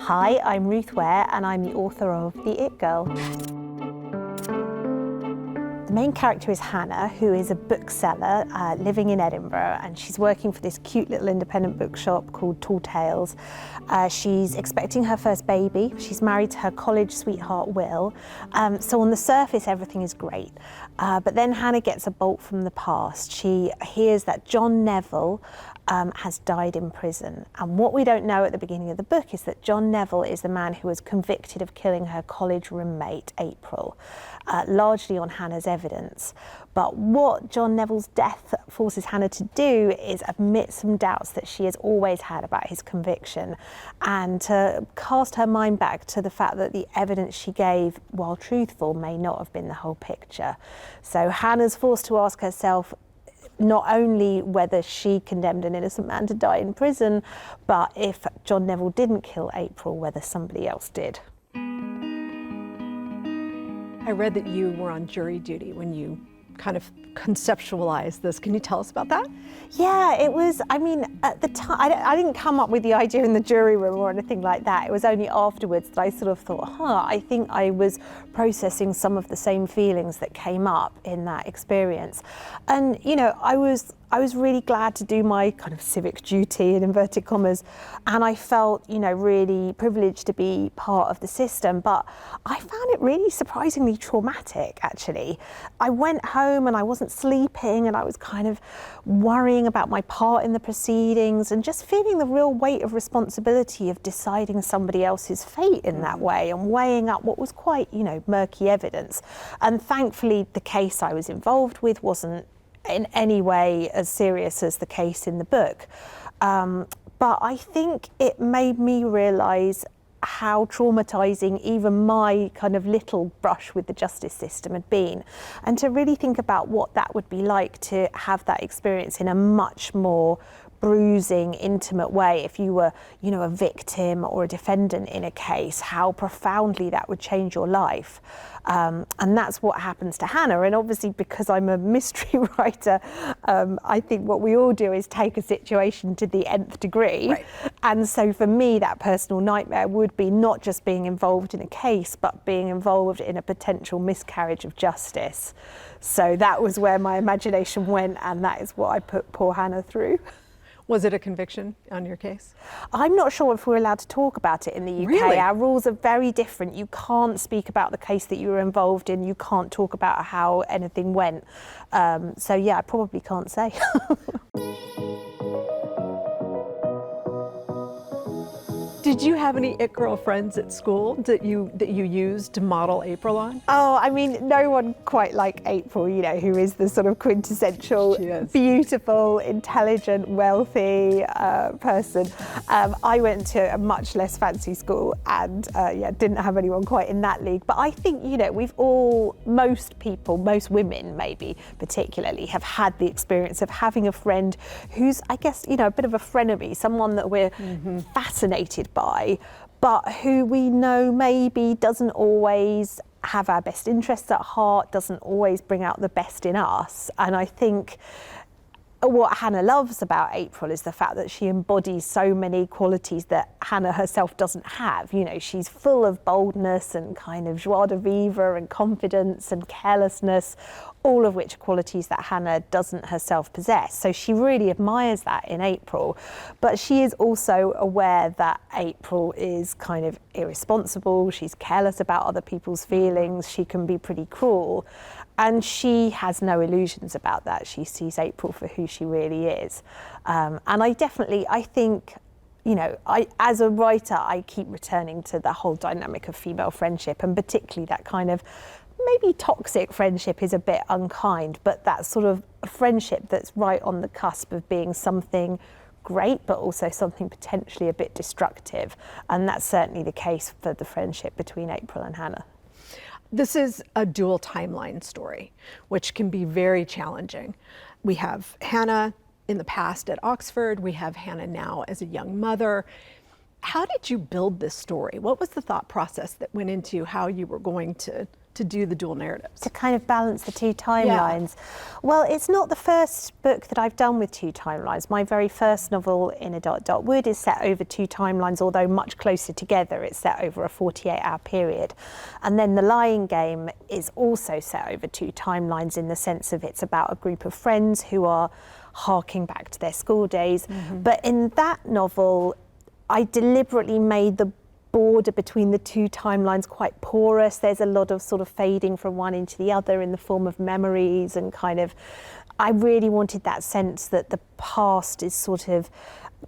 Hi, I'm Ruth Ware and I'm the author of The It Girl. The main character is Hannah, who is a bookseller living in Edinburgh, and she's working for this cute little independent bookshop called Tall Tales. She's expecting her first baby. She's married to her college sweetheart, Will. So on the surface, everything is great. But then Hannah gets a bolt from the past. She hears that John Neville has died in prison. And what we don't know at the beginning of the book is that John Neville is the man who was convicted of killing her college roommate, April, largely on Hannah's evidence. But what John Neville's death forces Hannah to do is admit some doubts that she has always had about his conviction, and to cast her mind back to the fact that the evidence she gave, while truthful, may not have been the whole picture. So Hannah's forced to ask herself not only whether she condemned an innocent man to die in prison, but if John Neville didn't kill April, whether somebody else did. I read that you were on jury duty when you kind of conceptualized this. Can you tell us about that? Yeah, it was, I mean, at the time, I didn't come up with the idea in the jury room or anything like that. It was only afterwards that I sort of thought, I think I was processing some of the same feelings that came up in that experience. And, you know, I was really glad to do my kind of civic duty, in inverted commas, and I felt, you know, really privileged to be part of the system. But I found it really surprisingly traumatic, actually. I went home and I wasn't sleeping, and I was kind of worrying about my part in the proceedings and just feeling the real weight of responsibility of deciding somebody else's fate in that way and weighing up what was quite, you know, murky evidence. And thankfully, the case I was involved with wasn't in any way as serious as the case in the book. But I think it made me realise how traumatising even my kind of little brush with the justice system had been, and to really think about what that would be like to have that experience in a much more bruising, intimate way if you were, you know, a victim or a defendant in a case, how profoundly that would change your life. And that's what happens to Hannah. And obviously, because I'm a mystery writer, I think what we all do is take a situation to the nth degree. Right. And so for me, that personal nightmare would be not just being involved in a case, but being involved in a potential miscarriage of justice. So that was where my imagination went, and that is what I put poor Hannah through. Was it a conviction on your case? I'm not sure if we're allowed to talk about it in the UK. Really? Our rules are very different. You can't speak about the case that you were involved in. You can't talk about how anything went. So yeah, I probably can't say. Did you have any it girl friends at school that you used to model April on? Oh, I mean, no one quite like April, you know, who is the sort of quintessential beautiful, intelligent, wealthy person. I went to a much less fancy school and didn't have anyone quite in that league. But I think, you know, most people, most women maybe particularly, have had the experience of having a friend who's, I guess, you know, a bit of a frenemy, someone that we're fascinated by, but who we know maybe doesn't always have our best interests at heart, doesn't always bring out the best in us. And I think what Hannah loves about April is the fact that she embodies so many qualities that Hannah herself doesn't have. You know, she's full of boldness and kind of joie de vivre and confidence and carelessness, all of which are qualities that Hannah doesn't herself possess. So she really admires that in April. But she is also aware that April is kind of irresponsible, she's careless about other people's feelings, she can be pretty cruel. And she has no illusions about that. She sees April for who she really is. And I think, you know, as a writer, I keep returning to the whole dynamic of female friendship, and particularly that kind of maybe toxic friendship is a bit unkind, but that sort of friendship that's right on the cusp of being something great, but also something potentially a bit destructive. And that's certainly the case for the friendship between April and Hannah. This is a dual timeline story, which can be very challenging. We have Hannah in the past at Oxford. We have Hannah now as a young mother. How did you build this story? What was the thought process that went into how you were going to to do the dual narratives? To kind of balance the two timelines. Yeah. Well, it's not the first book that I've done with two timelines. My very first novel, In a Dark, Dark Wood, is set over two timelines, although much closer together. It's set over a 48-hour period. And then The Lying Game is also set over two timelines in the sense of it's about a group of friends who are harking back to their school days. Mm-hmm. But in that novel, I deliberately made the border between the two timelines quite porous. There's a lot of sort of fading from one into the other in the form of memories, and kind of, I really wanted that sense that the past is sort of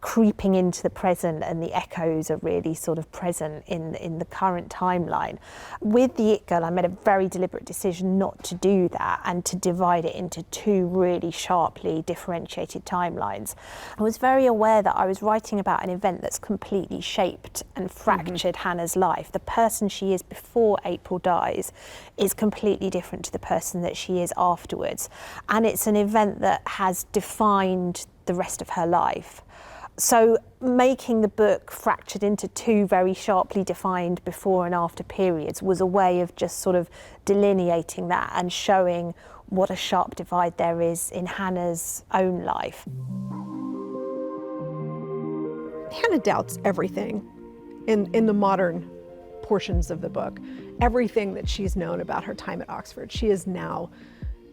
creeping into the present and the echoes are really sort of present in the current timeline. With The It Girl, I made a very deliberate decision not to do that and to divide it into two really sharply differentiated timelines. I was very aware that I was writing about an event that's completely shaped and fractured Hannah's life. The person she is before April dies is completely different to the person that she is afterwards. And it's an event that has defined the rest of her life. So making the book fractured into two very sharply defined before and after periods was a way of just sort of delineating that and showing what a sharp divide there is in Hannah's own life. Hannah doubts everything in the modern portions of the book. Everything that she's known about her time at Oxford, she is now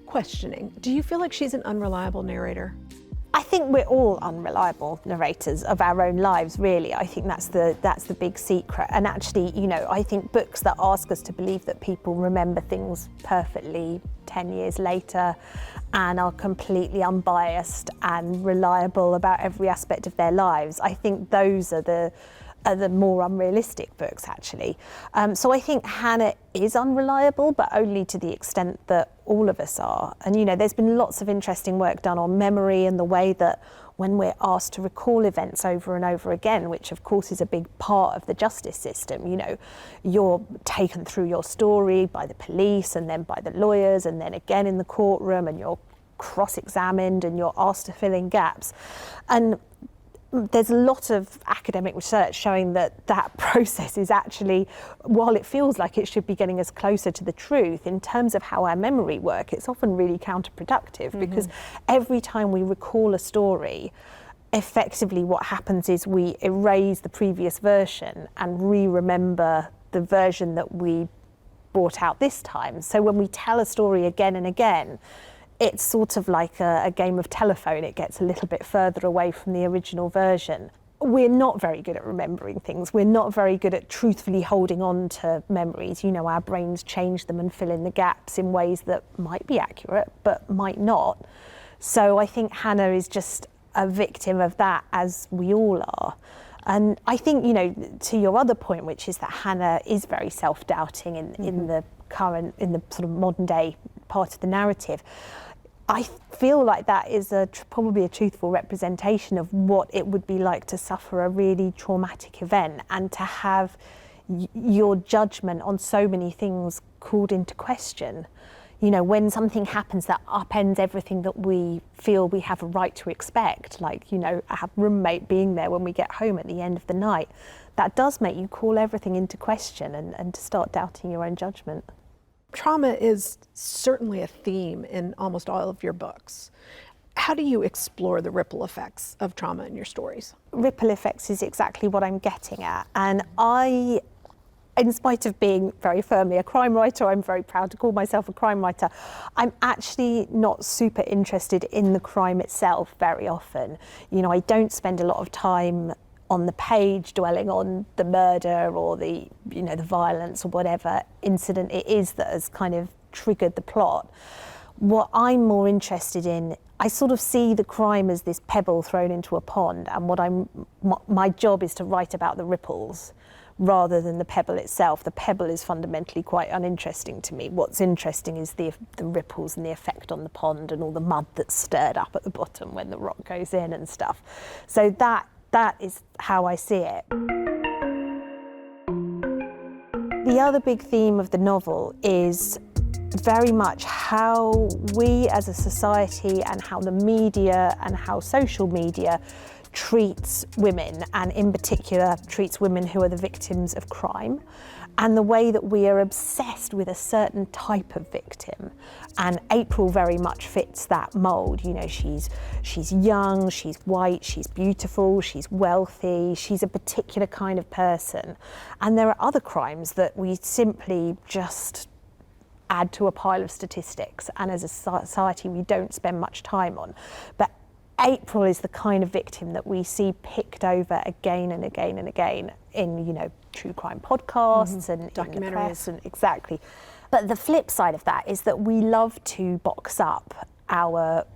questioning. Do you feel like she's an unreliable narrator? I think we're all unreliable narrators of our own lives, really. I think that's the big secret. And actually, you know, I think books that ask us to believe that people remember things perfectly 10 years later and are completely unbiased and reliable about every aspect of their lives, I think those are the more unrealistic books, actually. So I think Hannah is unreliable, but only to the extent that all of us are. And, you know, there's been lots of interesting work done on memory and the way that when we're asked to recall events over and over again, which of course is a big part of the justice system, you know, you're taken through your story by the police and then by the lawyers and then again in the courtroom, and you're cross-examined and you're asked to fill in gaps. And there's a lot of academic research showing that that process is actually, while it feels like it should be getting us closer to the truth, in terms of how our memory work, it's often really counterproductive, because every time we recall a story, effectively what happens is we erase the previous version and re-remember the version that we brought out this time. So when we tell a story again and again, it's sort of like a game of telephone. It gets a little bit further away from the original version. We're not very good at remembering things. We're not very good at truthfully holding on to memories. You know, our brains change them and fill in the gaps in ways that might be accurate, but might not. So I think Hannah is just a victim of that, as we all are. And I think, you know, to your other point, which is that Hannah is very self-doubting in the sort of modern day part of the narrative, I feel like that is probably a truthful representation of what it would be like to suffer a really traumatic event and to have your judgment on so many things called into question. You know, when something happens that upends everything that we feel we have a right to expect, like, you know, a roommate being there when we get home at the end of the night, that does make you call everything into question and to start doubting your own judgment. Trauma is certainly a theme in almost all of your books. How do you explore the ripple effects of trauma in your stories? Ripple effects is exactly what I'm getting at. And I, in spite of being very firmly a crime writer, I'm very proud to call myself a crime writer, I'm actually not super interested in the crime itself very often. You know, I don't spend a lot of time on the page dwelling on the murder or the, you know, the violence or whatever incident it is that has kind of triggered the plot. What I'm more interested in, I sort of see the crime as this pebble thrown into a pond, and my job is to write about the ripples rather than the pebble itself. The pebble is fundamentally quite uninteresting to me. What's interesting is the ripples and the effect on the pond and all the mud that's stirred up at the bottom when the rock goes in and stuff. So that is how I see it. The other big theme of the novel is very much how we as a society and how the media and how social media treats women, and in particular treats women who are the victims of crime. and the way that we are obsessed with a certain type of victim. And April very much fits that mold. You know, she's young, she's white, she's beautiful, she's wealthy, she's a particular kind of person. And there are other crimes that we simply just add to a pile of statistics, and as a society we don't spend much time on. But April is the kind of victim that we see picked over again and again and again in, you know, true crime podcasts and documentaries in the press, and exactly. But the flip side of that is that we love to box up our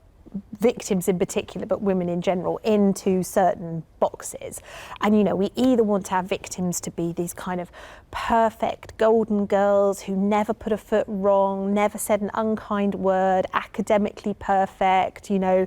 victims in particular, but women in general, into certain boxes. And, you know, we either want to have victims to be these kind of perfect golden girls who never put a foot wrong, never said an unkind word, academically perfect, you know,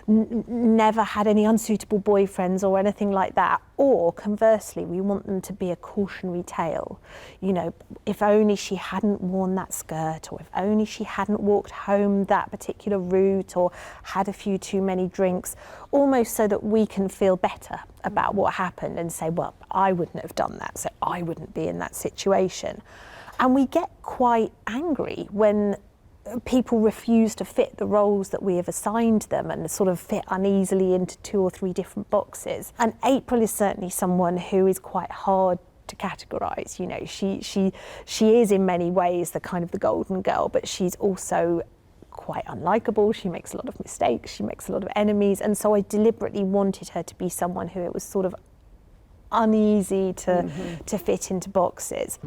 never had any unsuitable boyfriends or anything like that. Or conversely, we want them to be a cautionary tale. You know, if only she hadn't worn that skirt, or if only she hadn't walked home that particular route, or had a few too many drinks, almost so that we can feel better about what happened and say, well, I wouldn't have done that, so I wouldn't be in that situation. And we get quite angry when people refuse to fit the roles that we have assigned them and sort of fit uneasily into 2 or 3 different boxes. And April is certainly someone who is quite hard to categorise. You know, she is in many ways the kind of the golden girl, but she's also quite unlikable. She makes a lot of mistakes, she makes a lot of enemies, and so I deliberately wanted her to be someone who it was sort of uneasy to fit into boxes.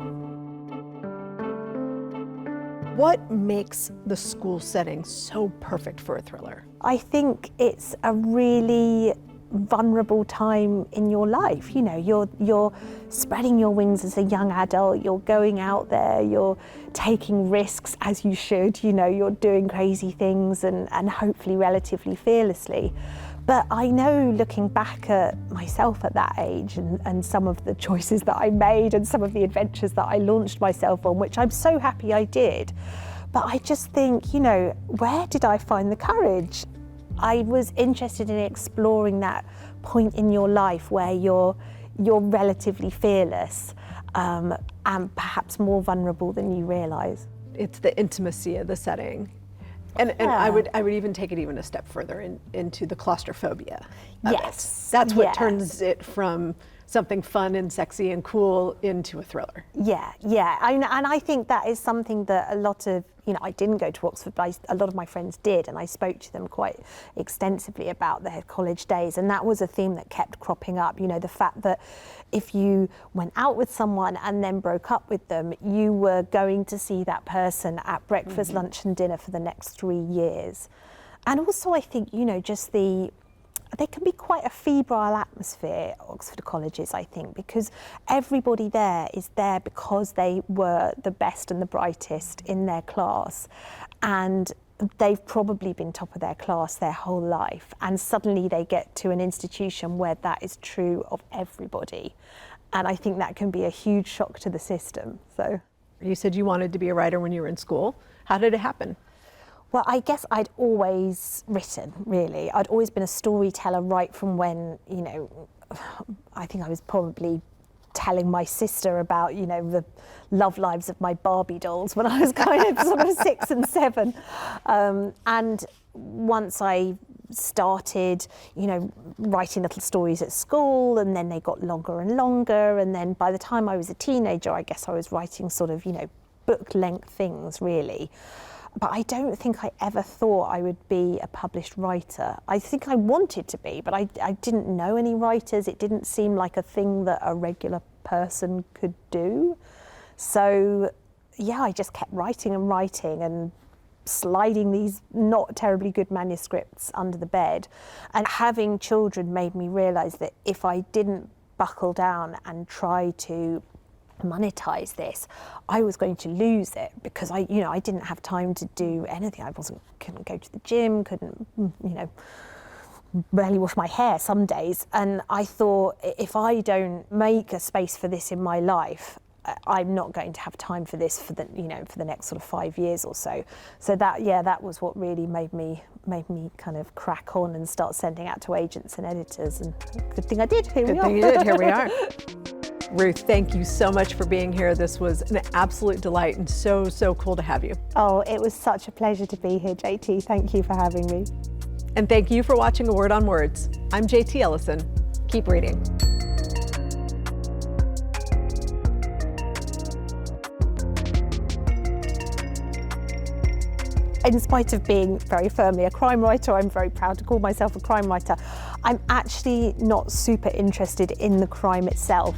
What makes the school setting so perfect for a thriller? I think it's a really vulnerable time in your life. You know, you're spreading your wings as a young adult, you're going out there, you're taking risks as you should, you know, you're doing crazy things and hopefully relatively fearlessly. But I know, looking back at myself at that age and some of the choices that I made and some of the adventures that I launched myself on, which I'm so happy I did, but I just think, you know, where did I find the courage? I was interested in exploring that point in your life where you're relatively fearless and perhaps more vulnerable than you realise. It's the intimacy of the setting. And I would even take it even a step further into the claustrophobia. Yes. That's what turns it from something fun and sexy and cool into a thriller. Yeah. And I think that is something that a lot of, you know, I didn't go to Oxford, but a lot of my friends did, and I spoke to them quite extensively about their college days, and that was a theme that kept cropping up. You know, the fact that if you went out with someone and then broke up with them, you were going to see that person at breakfast, lunch and dinner for the next 3 years. And also I think, you know, just they can be quite a febrile atmosphere, Oxford colleges, I think, because everybody there is there because they were the best and the brightest in their class, and they've probably been top of their class their whole life, and suddenly they get to an institution where that is true of everybody, and I think that can be a huge shock to the system. So, you said you wanted to be a writer when you were in school. How did it happen? Well, I guess I'd always written, really. I'd always been a storyteller right from when, you know, I think I was probably telling my sister about, you know, the love lives of my Barbie dolls when I was kind of sort of 6 and 7. And once I started, you know, writing little stories at school, and then they got longer and longer. And then by the time I was a teenager, I guess I was writing sort of, you know, book-length things, really. But I don't think I ever thought I would be a published writer. I think I wanted to be, but I didn't know any writers. It didn't seem like a thing that a regular person could do. So, yeah, I just kept writing and sliding these not terribly good manuscripts under the bed. And having children made me realise that if I didn't buckle down and try to monetize this, I was going to lose it, because I didn't have time to do anything. Couldn't go to the gym, couldn't, you know, barely wash my hair some days. And I thought, if I don't make a space for this in my life, I'm not going to have time for this for the next sort of 5 years or so. So that was what really made me kind of crack on and start sending out to agents and editors. And good thing I did. Here we are. Good thing you did. Here we are. Ruth, thank you so much for being here. This was an absolute delight and so, so cool to have you. Oh, it was such a pleasure to be here, JT. Thank you for having me. And thank you for watching A Word on Words. I'm JT Ellison. Keep reading. In spite of being very firmly a crime writer, I'm very proud to call myself a crime writer, I'm actually not super interested in the crime itself.